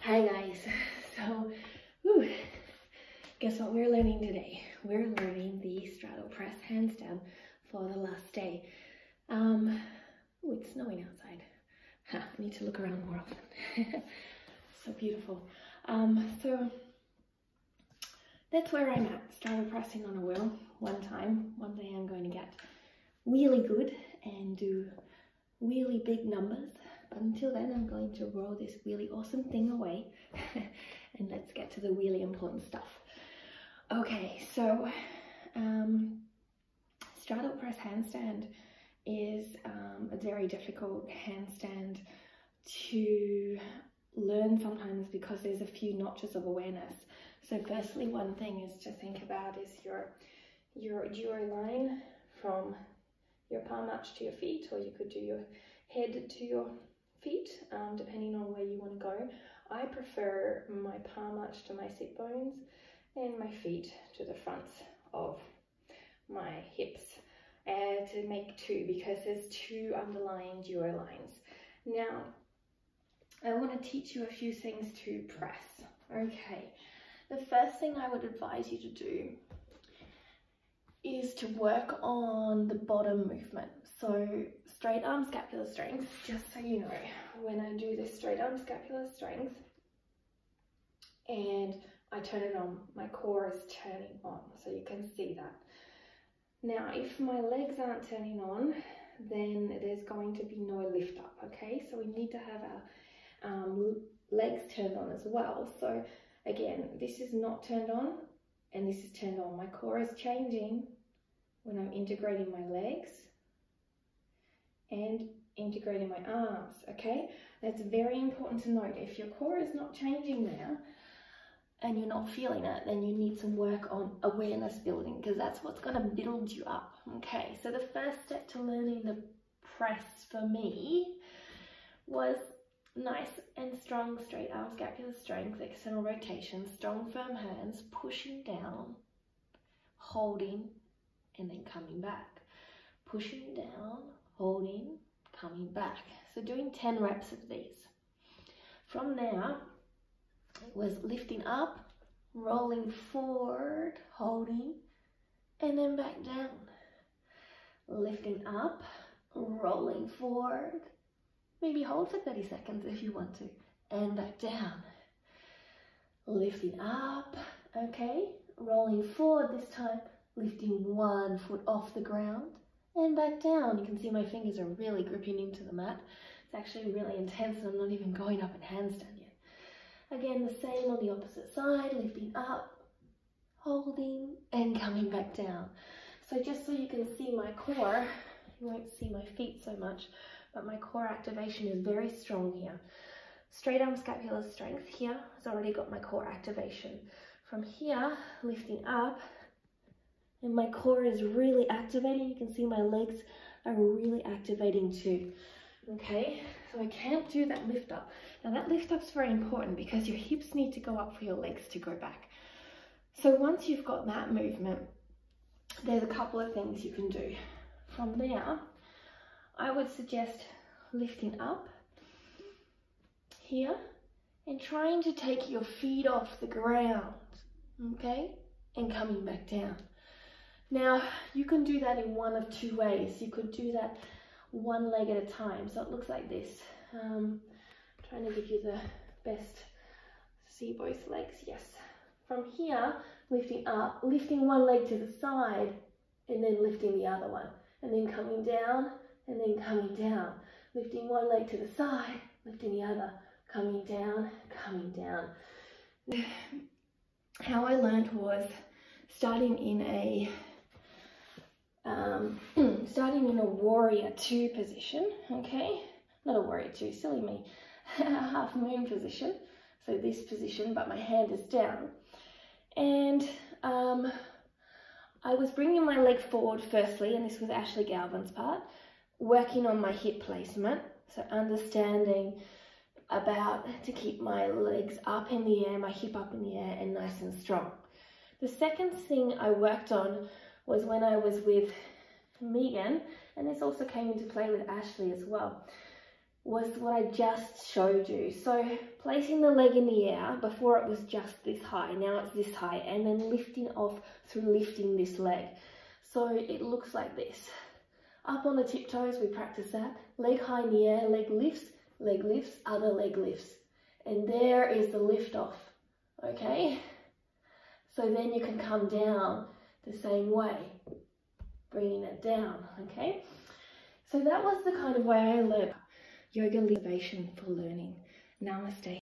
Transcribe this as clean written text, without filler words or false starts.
Hi guys, so whew, guess what we're learning today? We're learning the straddle press handstand for the last day. Ooh, it's snowing outside. I need to look around more often. So beautiful. So that's where I'm at, straddle pressing on a wheel one time. One day I'm going to get really good and do really big numbers. But until then, I'm going to roll this really awesome thing away and let's get to the really important stuff. Okay, so straddle press handstand is a very difficult handstand to learn sometimes because there's a few notches of awareness. So firstly, one thing is to think about is your duo line from your palm arch to your feet, or you could do your head to your feet, depending on where you want to go. I prefer my palm arch to my sit bones and my feet to the fronts of my hips to make two, because there's two underlying duo lines. Now, I want to teach you a few things to press. Okay, the first thing I would advise you to do is to work on the bottom movement. So straight arm scapular strength, just so you know, when I do this straight arm scapular strength and I turn it on, my core is turning on, so you can see that. Now, if my legs aren't turning on, then there's going to be no lift up, okay? So we need to have our legs turned on as well. So again, this is not turned on and this is turned on. My core is changing when I'm integrating my legs and integrating my arms, okay? That's very important to note. If your core is not changing now and you're not feeling it, then you need some work on awareness building, because that's what's going to build you up, okay? So the first step to learning the press for me was nice and strong straight arm scapular strength, external rotation, strong firm hands, pushing down, holding, and then coming back. Pushing down, holding, coming back. So doing 10 reps of these. From there, it was lifting up, rolling forward, holding, and then back down. Lifting up, rolling forward, maybe hold for 30 seconds if you want to, and back down. Lifting up, okay, rolling forward this time, lifting one foot off the ground, and back down. You can see my fingers are really gripping into the mat. It's actually really intense and I'm not even going up in handstand yet. Again, the same on the opposite side, lifting up, holding, and coming back down. So just so you can see my core, you won't see my feet so much, but my core activation is very strong here. Straight arm scapular strength here has already got my core activation. From here, lifting up, and my core is really activating. You can see my legs are really activating too. Okay, so I can't do that lift up. Now that lift up's very important because your hips need to go up for your legs to go back. So once you've got that movement, there's a couple of things you can do. From there, I would suggest lifting up here and trying to take your feet off the ground, okay, and coming back down. Now, you can do that in one of two ways. You could do that one leg at a time. So it looks like this. Trying to give you the best, see both legs, yes. From here, lifting up, lifting one leg to the side, and then lifting the other one. And then coming down, and then coming down. Lifting one leg to the side, lifting the other, coming down, coming down. How I learned was starting in a warrior 2 position, okay? Not a warrior 2, silly me. Half moon position. So this position, but my hand is down. And I was bringing my leg forward firstly, and this was Ashley Galvin's part, working on my hip placement. So understanding about to keep my legs up in the air, my hip up in the air and nice and strong. The second thing I worked on was when I was with Megan, and this also came into play with Ashley as well. was what I just showed you. So placing the leg in the air, before it was just this high, now it's this high, and then lifting off through lifting this leg. So it looks like this. Up on the tiptoes, we practice that. Leg high in the air, leg lifts, other leg lifts. And there is the lift off, okay? So then you can come down the same way, bringing it down, okay? So that was the kind of way I learned yoga motivation for learning. Namaste.